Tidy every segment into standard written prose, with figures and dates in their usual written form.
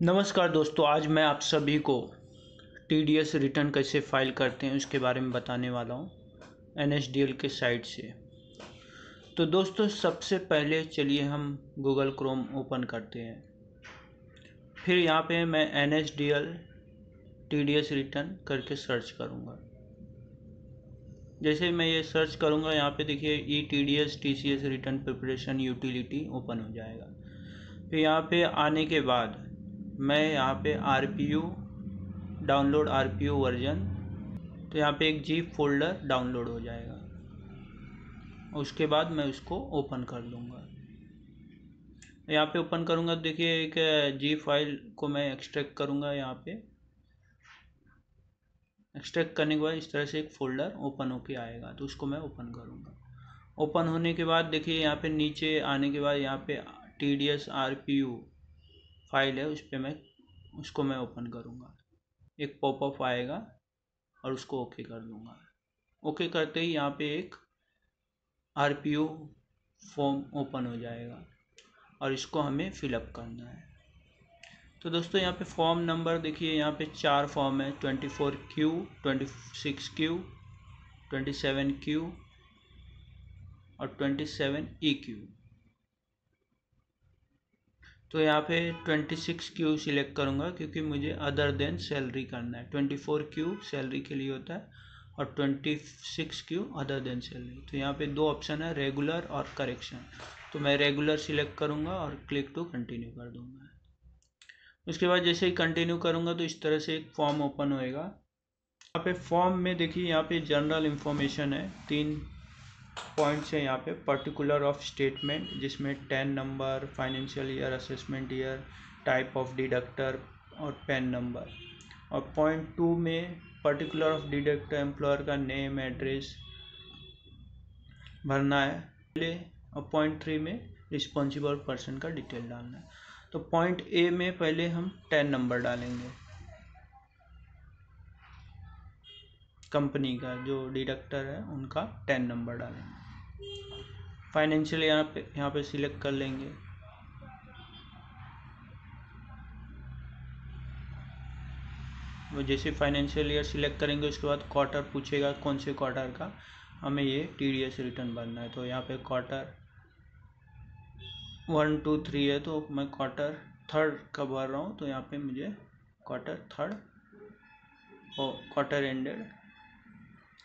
नमस्कार दोस्तों, आज मैं आप सभी को टीडीएस रिटर्न कैसे फाइल करते हैं उसके बारे में बताने वाला हूं एनएसडीएल के साइट से। तो दोस्तों, सबसे पहले चलिए हम गूगल क्रोम ओपन करते हैं। फिर यहां पे मैं एनएसडीएल टीडीएस रिटर्न करके सर्च करूंगा। जैसे मैं ये सर्च करूंगा, यहाँ पे देखिए e TDS TCS return preparation utility open हो जाएगा। फिर यहाँ पे आने के बाद मैं यहाँ पे आरपीयू डाउनलोड आरपीयू वर्जन, तो यहाँ पे एक जीप फोल्डर डाउनलोड हो जाएगा। उसके बाद मैं उसको ओपन कर लूँगा। यहाँ पे ओपन करूँगा, देखिए एक जीप फाइल को मैं एक्सट्रैक्ट करूँगा। यहाँ पे एक्सट्रैक्ट करने के बाद इस तरह से एक फ़ोल्डर ओपन होके आएगा, तो उसको मैं ओपन करूँगा। ओपन होने के बाद देखिए यहाँ पे नीचे आने के बाद यहाँ पे TDS RPU फाइल है, उसको मैं ओपन करूँगा। एक पॉपअप आएगा और उसको ओके कर दूँगा। ओके करते ही यहाँ पे एक RPU फॉर्म ओपन हो जाएगा और इसको हमें फिलअप करना है। तो दोस्तों, यहाँ पे फॉर्म नंबर देखिए, यहाँ पे 4 फॉर्म है, 24Q, 26Q, 27Q और 27EQ। तो यहाँ पे 26Q सिलेक्ट करूँगा क्योंकि मुझे अदर देन सैलरी करना है। 24Q सैलरी के लिए होता है और 26Q अदर देन सैलरी। तो यहाँ पे 2 ऑप्शन है, रेगुलर और करेक्शन। तो मैं रेगुलर सिलेक्ट करूँगा और क्लिक टू कंटिन्यू कर दूँगा। उसके बाद जैसे ही कंटिन्यू करूँगा तो इस तरह से एक फॉर्म ओपन होएगा। यहाँ पे फॉर्म में देखिए, यहाँ पे जनरल इन्फॉर्मेशन है, 3 पॉइंट्स है यहाँ पे। पर्टिकुलर ऑफ स्टेटमेंट, जिसमें 10 number, financial year, assessment year, type of deductor और पैन नंबर। और पॉइंट 2 में पर्टिकुलर ऑफ डिडक्टर, एम्प्लॉयर का नेम एड्रेस भरना है पहले, और पॉइंट 3 में रिस्पॉन्सिबल पर्सन का डिटेल डालना है। तो पॉइंट ए में पहले हम 10 नंबर डालेंगे, कंपनी का जो डिडक्टर है उनका 10 नंबर डालेंगे। फाइनेंशियल यहाँ पे सिलेक्ट कर लेंगे। वो जैसे फाइनेंशियल ईयर सिलेक्ट करेंगे उसके बाद क्वार्टर पूछेगा, कौन से क्वार्टर का हमें ये टीडीएस रिटर्न भरना है। तो यहाँ पे क्वार्टर 1, 2, 3 है, तो मैं क्वार्टर 3rd का भर रहा हूँ। तो यहाँ पे मुझे क्वार्टर 3rd और quarter ended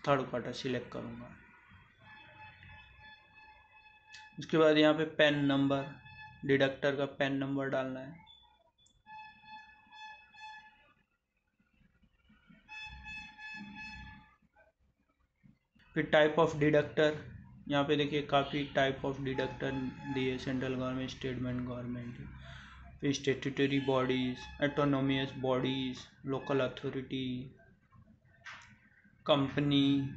3rd quarter select करूँगा। उसके बाद यहाँ पे पैन नंबर, डिडक्टर का पैन नंबर डालना है। फिर टाइप ऑफ डिडक्टर, यहाँ पे देखिए काफ़ी टाइप ऑफ डिडक्टर दिए, सेंट्रल गवर्नमेंट, स्टेटमेंट गवर्नमेंट, फिर statutory bodies, autonomous bodies, local authority, company,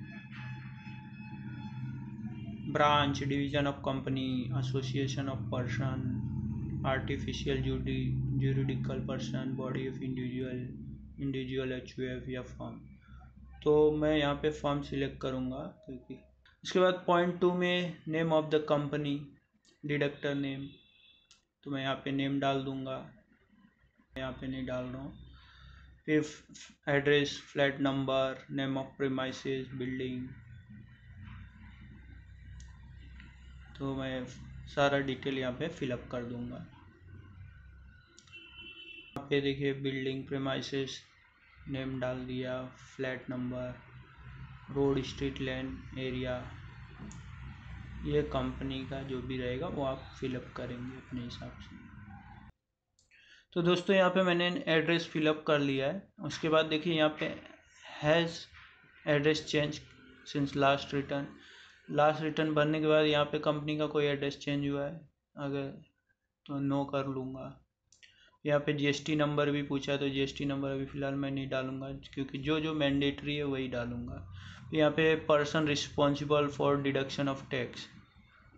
branch, division of company, association of person, artificial juridical person, body of individual HUF या firm. तो मैं यहाँ पे फर्म सिलेक्ट करूँगा क्योंकि उसके बाद पॉइंट 2 में name of the company, deductor name, तो मैं यहाँ पे नेम डाल दूँगा, यहाँ पे नहीं डाल रहा हूँ। फिर address, flat number, name of premises, building, तो मैं सारा डिटेल यहाँ पे फिलअप कर दूँगा। यहाँ पे देखिए बिल्डिंग, प्रीमाइसेस, नेम डाल दिया, flat number, road, street, land area, ये कंपनी का जो भी रहेगा वो आप फिलअप करेंगे अपने हिसाब से। तो दोस्तों, यहाँ पे मैंने एड्रेस फिलअप कर लिया है। उसके बाद देखिए यहाँ पे has address change since last return भरने के बाद यहाँ पे कंपनी का कोई एड्रेस चेंज हुआ है अगर, तो नो कर लूँगा। यहाँ पे GST नंबर भी पूछा है, तो GST नंबर अभी फ़िलहाल मैं नहीं डालूँगा क्योंकि जो मैंडेटरी है वही डालूँगा। यहाँ पे person responsible for deduction of tax,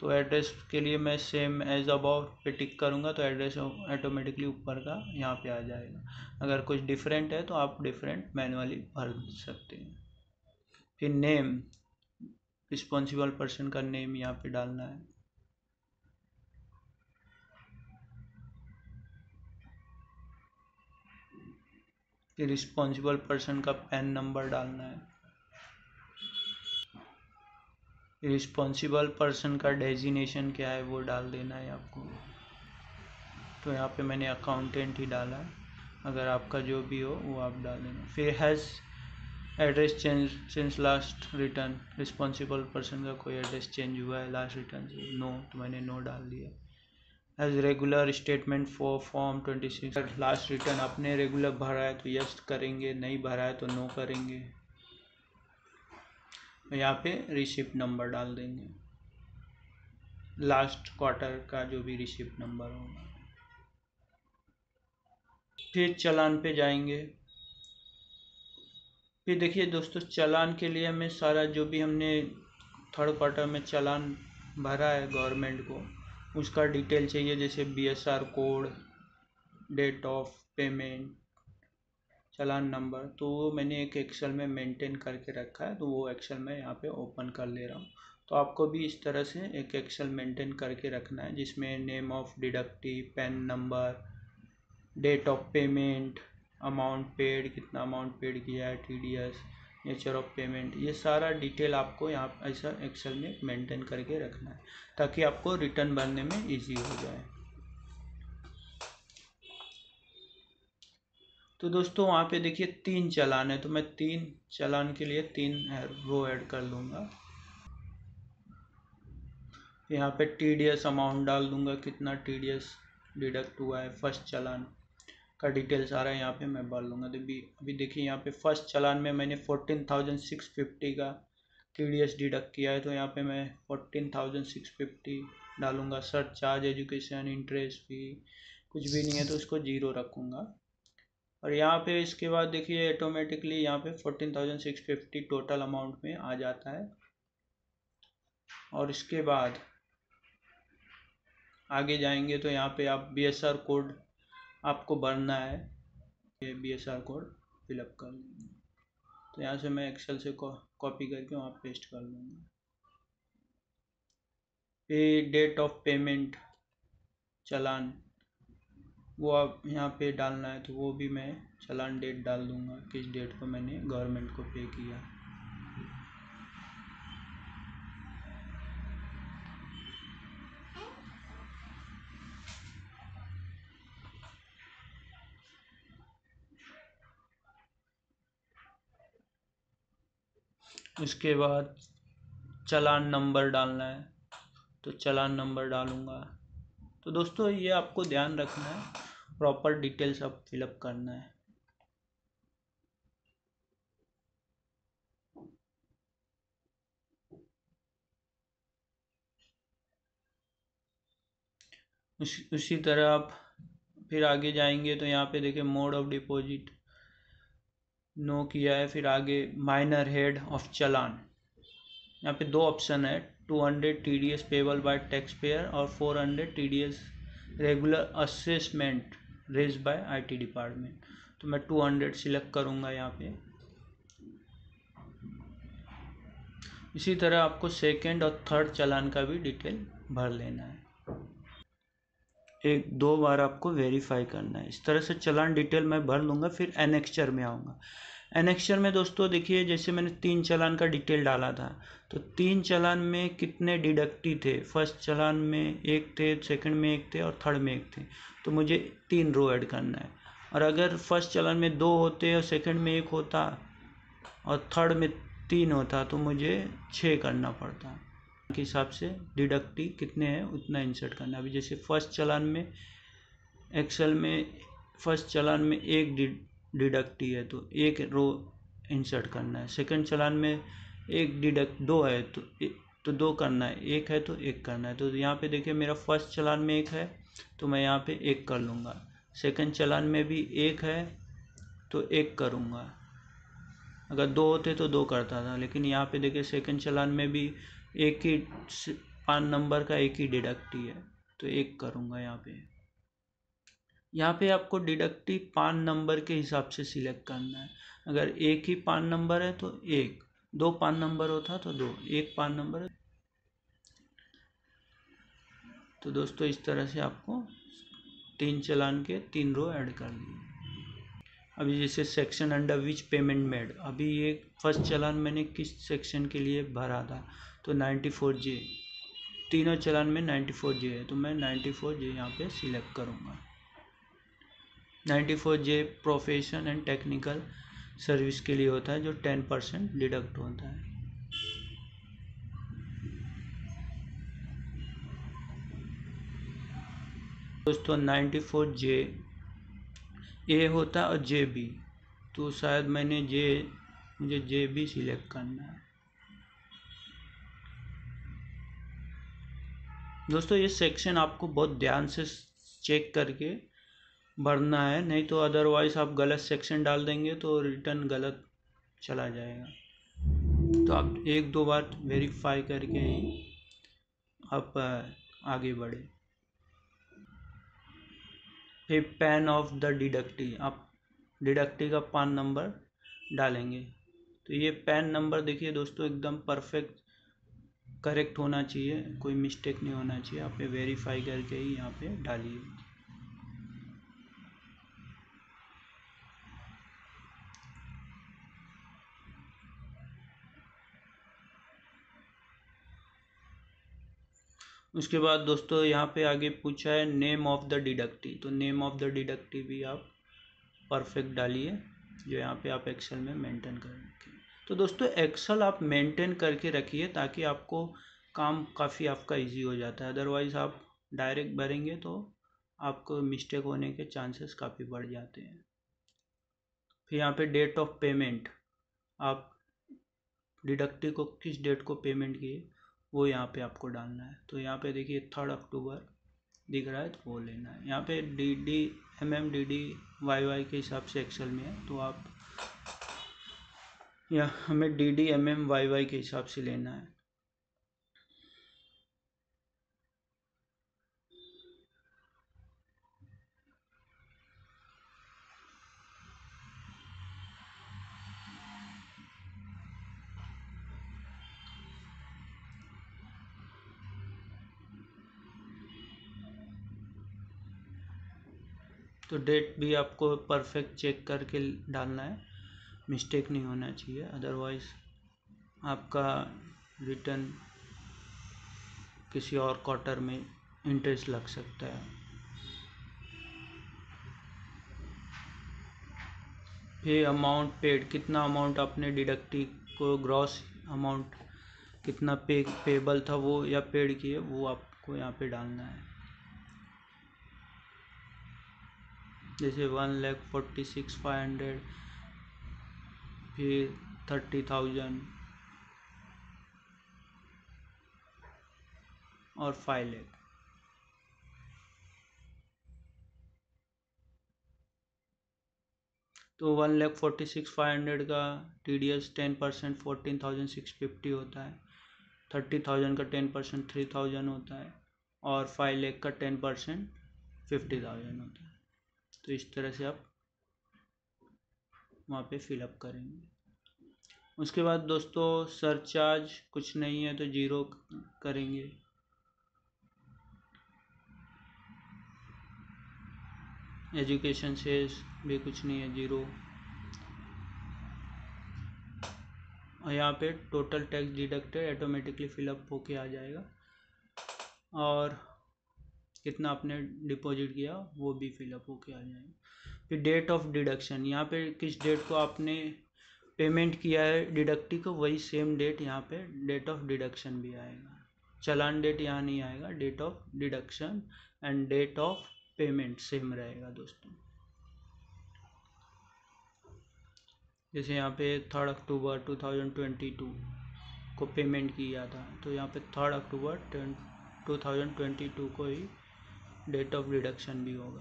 तो एड्रेस के लिए मैं सेम एज अबाउ पे टिक करूँगा, तो एड्रेस ऑटोमेटिकली ऊपर का यहाँ पे आ जाएगा। अगर कुछ डिफरेंट है तो आप डिफरेंट मैनुअली भर सकते हैं। फिर नेम, रिस्पॉन्सिबल पर्सन का नेम यहाँ पे डालना है। फिर रिस्पॉन्सिबल पर्सन का पैन नंबर डालना है, रिस्पॉन्सिबल पर्सन का डेजिनेशन क्या है वो डाल देना है आपको। तो यहाँ पे मैंने अकाउंटेंट ही डाला है, अगर आपका जो भी हो वो आप डाल देना। फिर has address change since last return, responsible person का कोई एड्रेस चेंज हुआ है लास्ट रिटर्न से, नो, तो मैंने नो डाल दिया। As regular statement for form 26, last return आपने रेगुलर भरा है तो यस करेंगे, नहीं भरा है तो नो करेंगे। यहाँ पे रिसिप्ट नंबर डाल देंगे, लास्ट क्वार्टर का जो भी रिसिप्ट नंबर होगा। फिर चालान पे जाएंगे। फिर देखिए दोस्तों, चालान के लिए हमें सारा जो भी हमने थर्ड क्वार्टर में चालान भरा है गवर्नमेंट को, उसका डिटेल चाहिए, जैसे BSR code, date of payment, चालान नंबर। तो वो मैंने एक एक्सेल में मेंटेन करके रखा है, तो वो एक्सेल में यहाँ पे ओपन कर ले रहा हूँ। तो आपको भी इस तरह से एक एक्सेल मेंटेन करके रखना है, जिसमें name of deductee, PAN number, date of payment, amount paid, कितना अमाउंट पेड किया है, TDS, नेचर ऑफ पेमेंट, ये सारा डिटेल आपको यहाँ ऐसा एक्सेल में मेंटेन करके रखना है, ताकि आपको रिटर्न भरने में इजी हो जाए। तो दोस्तों वहाँ पे देखिए 3 चालान है, तो मैं 3 चालान के लिए 3 रो ऐड कर लूँगा। यहाँ पे TDS अमाउंट डाल दूँगा, कितना TDS डिडक्ट हुआ है फर्स्ट चालान का डिटेल सारा यहाँ पे मैं भर लूँगा। तो अभी देखिए यहाँ पे फर्स्ट चालान में मैंने 14,650 का TDS डिडक्ट किया है, तो यहाँ पे मैं 14,650 डालूँगा। सर चार्ज, एजुकेशन, इंटरेस्ट फी कुछ भी नहीं है तो उसको 0 रखूँगा। और यहाँ पे इसके बाद देखिए ऑटोमेटिकली यहाँ पे 14,650 टोटल अमाउंट में आ जाता है। और इसके बाद आगे जाएंगे तो यहाँ पे आप BSR कोड आपको भरना है, ये BSR कोड फिलअप कर लेंगे। तो यहाँ से मैं एक्सेल से कॉपी करके वहाँ पेस्ट कर लूँगा। फिर डेट ऑफ पेमेंट चालान, वो आप यहाँ पे डालना है, तो वो भी मैं चालान डेट डाल दूँगा, किस डेट को मैंने गवर्नमेंट को पे किया। उसके बाद चालान नंबर डालना है, तो चालान नंबर डालूँगा। तो दोस्तों ये आपको ध्यान रखना है, प्रॉपर डिटेल्स आप फिलअप करना है। उसी तरह आप फिर आगे जाएंगे तो यहाँ पे देखिए मोड ऑफ डिपॉजिट नो किया है। फिर आगे माइनर हेड ऑफ चालान, यहाँ पे 2 ऑप्शन है, 200 TDS payable by tax payer और 400 TDS regular assessment raise by IT department. तो मैं 200 सिलेक्ट करूँगा यहाँ पे। इसी तरह आपको सेकेंड और थर्ड चालान का भी डिटेल भर लेना है, 1-2 बार आपको वेरीफाई करना है। इस तरह से चालान डिटेल मैं भर लूँगा। फिर एनेक्चर में आऊँगा। एनेक्चर में दोस्तों देखिए, जैसे मैंने 3 चालान का डिटेल डाला था, तो 3 चालान में कितने डिडक्टी थे, फर्स्ट चालान में 1 थे, सेकंड में 1 थे और थर्ड में 1 थे, तो मुझे 3 रो ऐड करना है। और अगर फर्स्ट चालान में 2 होते और सेकंड में 1 होता और थर्ड में 3 होता तो मुझे 6 करना पड़ता। के हिसाब से डिडक्टी कितने हैं उतना इंसर्ट करना। अभी जैसे फर्स्ट चालान में एक्सेल में फर्स्ट चालान में 1 डिडक्टी है तो 1 रो इंसर्ट करना है। सेकंड चालान में 1 डिडक्ट 2 है तो 2 करना है, 1 है तो 1 करना है। तो यहाँ पे देखिए मेरा फर्स्ट चालान में 1 है तो मैं यहाँ पे 1 कर लूँगा। सेकंड चालान में भी 1 है तो 1 करूँगा। अगर 2 होते तो 2 करता था, लेकिन यहाँ पे देखिए सेकंड चालान में भी एक ही पान नंबर का 1 ही डिडक्टी है तो 1 करूँगा यहाँ पे। यहाँ पे आपको डिडक्टी पान नंबर के हिसाब से सिलेक्ट करना है। अगर 1 ही पान नंबर है तो 1, 2 पान नंबर होता तो 2, 1 पान नंबर है। तो दोस्तों इस तरह से आपको 3 चालान के 3 रो ऐड कर लिए। अभी जैसे section under which payment made, अभी ये फर्स्ट चालान मैंने किस सेक्शन के लिए भरा था, तो 94J, तीनों चालान में 94J है, तो मैं 94J यहाँ पे सिलेक्ट करूँगा। 94J profession and technical service के लिए होता है, जो 10% डिडक्ट होता है। दोस्तों 94J ए होता है और जे बी, तो शायद मुझे जे बी सिलेक्ट करना है। दोस्तों ये सेक्शन आपको बहुत ध्यान से चेक करके भरना है, नहीं तो अदरवाइज आप गलत सेक्शन डाल देंगे तो रिटर्न गलत चला जाएगा। तो आप एक दो बार वेरीफाई करके ही आप आगे बढ़े। फिर पैन ऑफ द डिडक्टी, आप डिडक्टी का पान नंबर डालेंगे। तो ये पैन नंबर देखिए दोस्तों एकदम परफेक्ट करेक्ट होना चाहिए, कोई मिस्टेक नहीं होना चाहिए, आप वेरीफाई करके ही यहाँ पे डालिए। उसके बाद दोस्तों यहाँ पे आगे पूछा है नेम ऑफ द डिडक्टी, तो नेम ऑफ द डिडक्टी भी आप परफेक्ट डालिए, जो यहाँ पे आप एक्सेल में मेंटेन कर रखिए। तो दोस्तों एक्सेल आप मेंटेन करके रखिए ताकि आपको काम काफ़ी आपका इजी हो जाता है, अदरवाइज़ आप डायरेक्ट भरेंगे तो आपको मिस्टेक होने के चांसेस काफ़ी बढ़ जाते हैं। फिर यहाँ पे डेट ऑफ पेमेंट, आप डिडक्टी को किस डेट को पेमेंट किए वो यहाँ पे आपको डालना है। तो यहाँ पे देखिए 3 अक्टूबर दिख रहा है, तो वो लेना है। यहाँ पे DD DD YY के हिसाब से एक्सेल में है, तो आप या हमें DD YY के हिसाब से लेना है। तो डेट भी आपको परफेक्ट चेक करके डालना है, मिस्टेक नहीं होना चाहिए, अदरवाइज़ आपका रिटर्न किसी और क्वार्टर में इंटरेस्ट लग सकता है। फिर अमाउंट पेड, कितना अमाउंट आपने डिडक्टी को ग्रॉस अमाउंट कितना पेबल था वो या पेड किए वो आपको यहाँ पे डालना है। जैसे 1,46,500, फिर 30,000 और 5 लाख। तो 1,46,500 का TDS 10% 14,650 होता है, 30,000 का 10% 3,000 होता है, और 5 लाख का 10% 50,000 होता है। तो इस तरह से आप वहाँ पे फिलअप करेंगे। उसके बाद दोस्तों सरचार्ज कुछ नहीं है तो 0 करेंगे। एजुकेशन सेस भी कुछ नहीं है, 0। और यहाँ पे total tax deducted automatically fill up होके आ जाएगा, और कितना आपने डिपॉजिट किया वो भी फिलअप होके आ जाएगा। फिर डेट ऑफ डिडक्शन, यहाँ पे किस डेट को आपने पेमेंट किया है डिडक्टी को, वही सेम डेट यहाँ पे डेट ऑफ डिडक्शन भी आएगा। चालान डेट यहाँ नहीं आएगा, date of deduction and date of payment same रहेगा दोस्तों। जैसे यहाँ पे 3 अक्टूबर 2022 को पेमेंट किया था, तो यहाँ पे 3 अक्टूबर 2022 को ही डेट ऑफ डिडक्शन भी होगा।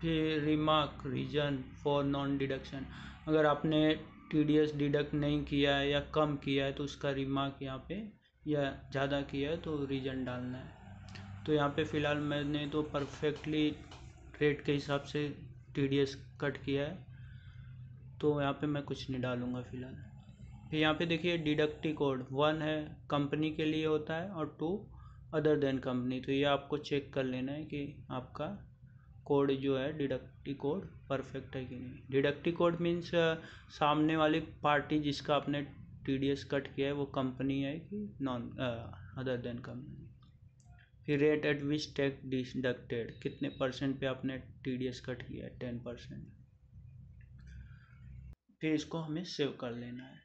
फिर remark reason for non deduction, अगर आपने TDS डिडक्ट नहीं किया है या कम किया है तो उसका रिमार्क यहाँ पे, या ज़्यादा किया है तो रीजन डालना है। तो यहाँ पे फ़िलहाल मैंने तो परफेक्टली रेट के हिसाब से TDS कट किया है, तो यहाँ पे मैं कुछ नहीं डालूँगा फ़िलहाल। फिर यहाँ पे देखिए डिडक्टी कोड 1 है कंपनी के लिए होता है और 2 अदर देन कंपनी। तो ये आपको चेक कर लेना है कि आपका कोड जो है डिडक्टी कोड परफेक्ट है कि नहीं। डिडक्टी कोड मीन्स सामने वाली पार्टी जिसका आपने टीडीएस कट किया है वो कंपनी है कि नॉन अदर देन कंपनी। फिर rate at which tax deducted, कितने परसेंट पे आपने टीडीएस कट किया है, 10%। फिर इसको हमें सेव कर लेना है।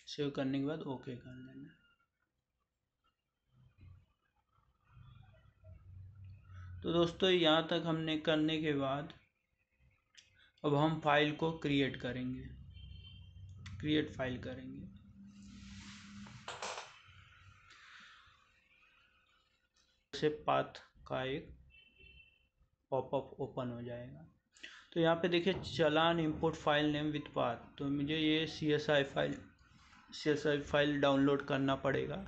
सेव करने के बाद ओके कर लेना है। तो दोस्तों यहाँ तक हमने करने के बाद अब हम फाइल को क्रिएट करेंगे, क्रिएट फाइल करेंगे। से पाथ का एक पॉपअप ओपन हो जाएगा। तो यहाँ पे देखिए challan import file name with path. तो मुझे ये CSI फाइल डाउनलोड करना पड़ेगा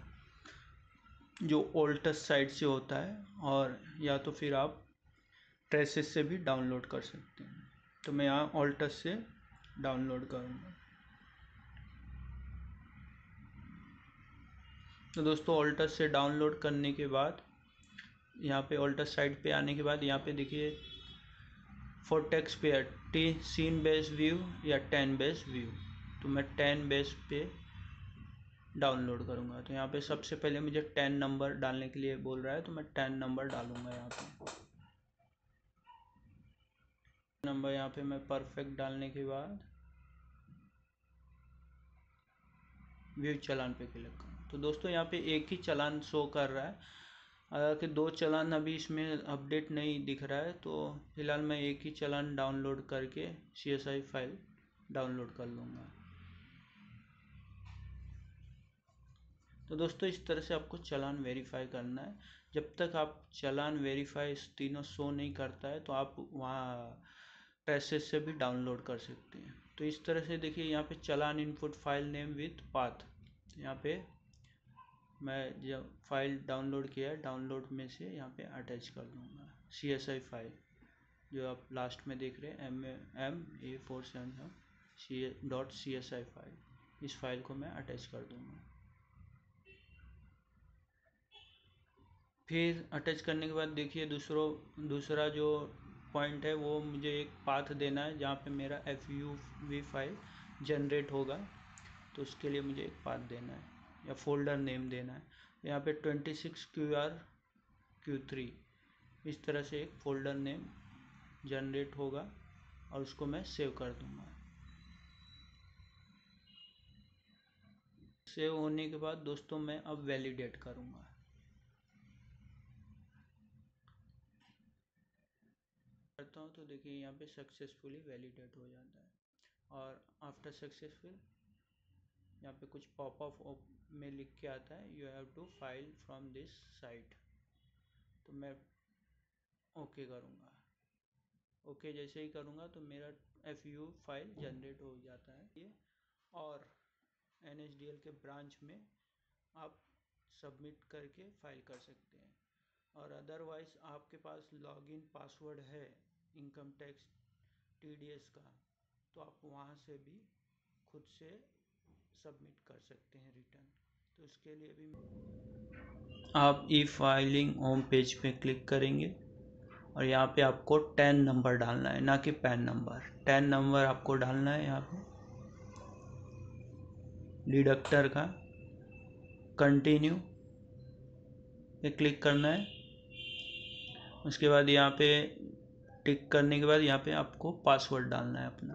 जो ओल्टस साइट से होता है, और या तो फिर आप ट्रेसेस से भी डाउनलोड कर सकते हैं। तो मैं यहाँ ओल्टस से डाउनलोड करूँगा। तो दोस्तों ओल्टस से डाउनलोड करने के बाद यहाँ पे ओल्टस साइट पे आने के बाद यहाँ पे देखिए for tax payer seen base view या 10 बेस व्यू। तो मैं 10 बेस पे डाउनलोड करूँगा। तो यहाँ पे सबसे पहले मुझे 10 नंबर डालने के लिए बोल रहा है, तो मैं 10 नंबर डालूँगा। यहाँ पे नंबर यहाँ पे मैं परफेक्ट डालने के बाद व्यू चालान पे क्लिक करूँ। तो दोस्तों यहाँ पे एक ही चालान शो कर रहा है, हालांकि 2 चालान अभी इसमें अपडेट नहीं दिख रहा है। तो फिलहाल मैं एक ही चालान डाउनलोड करके CSI फाइल डाउनलोड कर लूँगा। तो दोस्तों इस तरह से आपको चालान वेरीफाई करना है। जब तक आप चालान वेरीफाई तीनों शो नहीं करता है तो आप वहाँ ट्रेसेस से भी डाउनलोड कर सकते हैं। तो इस तरह से देखिए यहाँ पे challan input file name with path, यहाँ पे मैं जब फाइल डाउनलोड किया है डाउनलोड में से यहाँ पे अटैच कर दूँगा CSI फाइल जो आप लास्ट में देख रहे हैं MA477.CSI फाइल। इस फाइल को मैं अटैच कर दूँगा। फिर अटैच करने के बाद देखिए दूसरा जो पॉइंट है वो मुझे एक पाथ देना है जहाँ पे मेरा FUV फाइल जनरेट होगा। तो उसके लिए मुझे एक पाथ देना है या फोल्डर नेम देना है। यहाँ पे 26QR-Q3 इस तरह से एक फोल्डर नेम जनरेट होगा और उसको मैं सेव कर दूँगा। सेव होने के बाद दोस्तों मैं अब वैलिडेट करूँगा। करता हूँ तो देखिए यहाँ पे सक्सेसफुली वैलिडेट हो जाता है। और आफ्टर सक्सेसफुल यहाँ पे कुछ पॉपअप में लिख के आता है you have to file from this site. तो मैं ओके करूँगा। ओके जैसे ही करूँगा तो मेरा FU फाइल जनरेट हो जाता है ये। और NSDL के ब्रांच में आप सबमिट करके फाइल कर सकते हैं। और अदरवाइज़ आपके पास लॉगिन पासवर्ड है इनकम टैक्स TDS का, तो आप वहाँ से भी खुद से सबमिट कर सकते हैं रिटर्न। तो उसके लिए भी आप ई फाइलिंग होम पेज पे क्लिक करेंगे और यहाँ पे आपको 10 नंबर डालना है, ना कि पैन नंबर। 10 नंबर आपको डालना है यहाँ पे डिडक्टर का। कंटिन्यू पे क्लिक करना है। उसके बाद यहाँ पे टिक करने के बाद यहाँ पे आपको पासवर्ड डालना है अपना।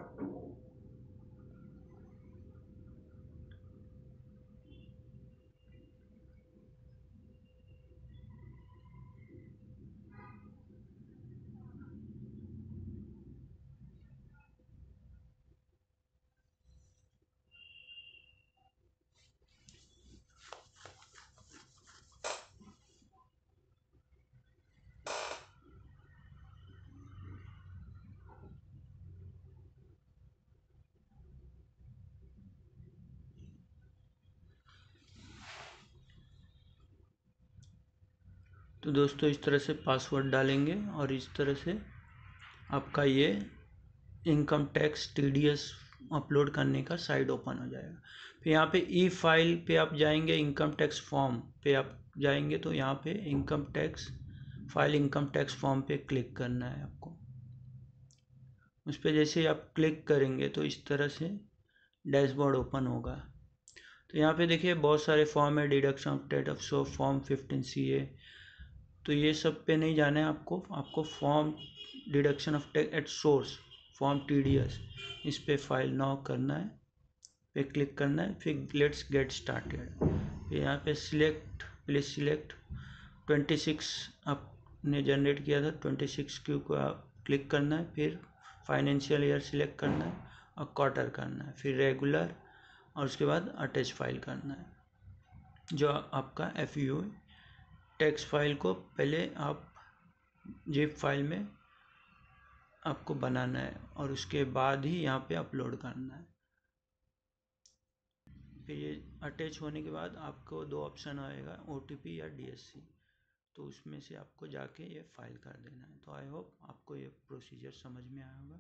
तो दोस्तों इस तरह से पासवर्ड डालेंगे और इस तरह से आपका ये इनकम टैक्स TDS अपलोड करने का साइट ओपन हो जाएगा। फिर यहाँ पे ई फाइल पे आप जाएंगे, इनकम टैक्स फॉर्म पे आप जाएंगे तो यहाँ पे इनकम टैक्स फॉर्म पे क्लिक करना है आपको। उस पर जैसे आप क्लिक करेंगे तो इस तरह से डैशबोर्ड ओपन होगा। तो यहाँ पे देखिए बहुत सारे फॉर्म है, deduction of date of so form 15CA, तो ये सब पे नहीं जाना है आपको form deduction of tax at source form TDS, इस पे फाइल नाउ करना है, पे क्लिक करना है। फिर लेट्स गेट स्टार्टेड, फिर यहाँ पे प्लीज सिलेक्ट 26 आपने जनरेट किया था 26Q को आप क्लिक करना है। फिर फाइनेंशियल ईयर सिलेक्ट करना है और क्वार्टर करना है, फिर रेगुलर, और उसके बाद अटैच फाइल करना है जो आपका FU टैक्स फाइल को पहले आप जिप फाइल में आपको बनाना है और उसके बाद ही यहाँ पे अपलोड करना है। फिर ये अटैच होने के बाद आपको 2 ऑप्शन आएगा, OTP या DSC, तो उसमें से आपको जाके ये फाइल कर देना है। तो आई होप आपको ये प्रोसीजर समझ में आया होगा।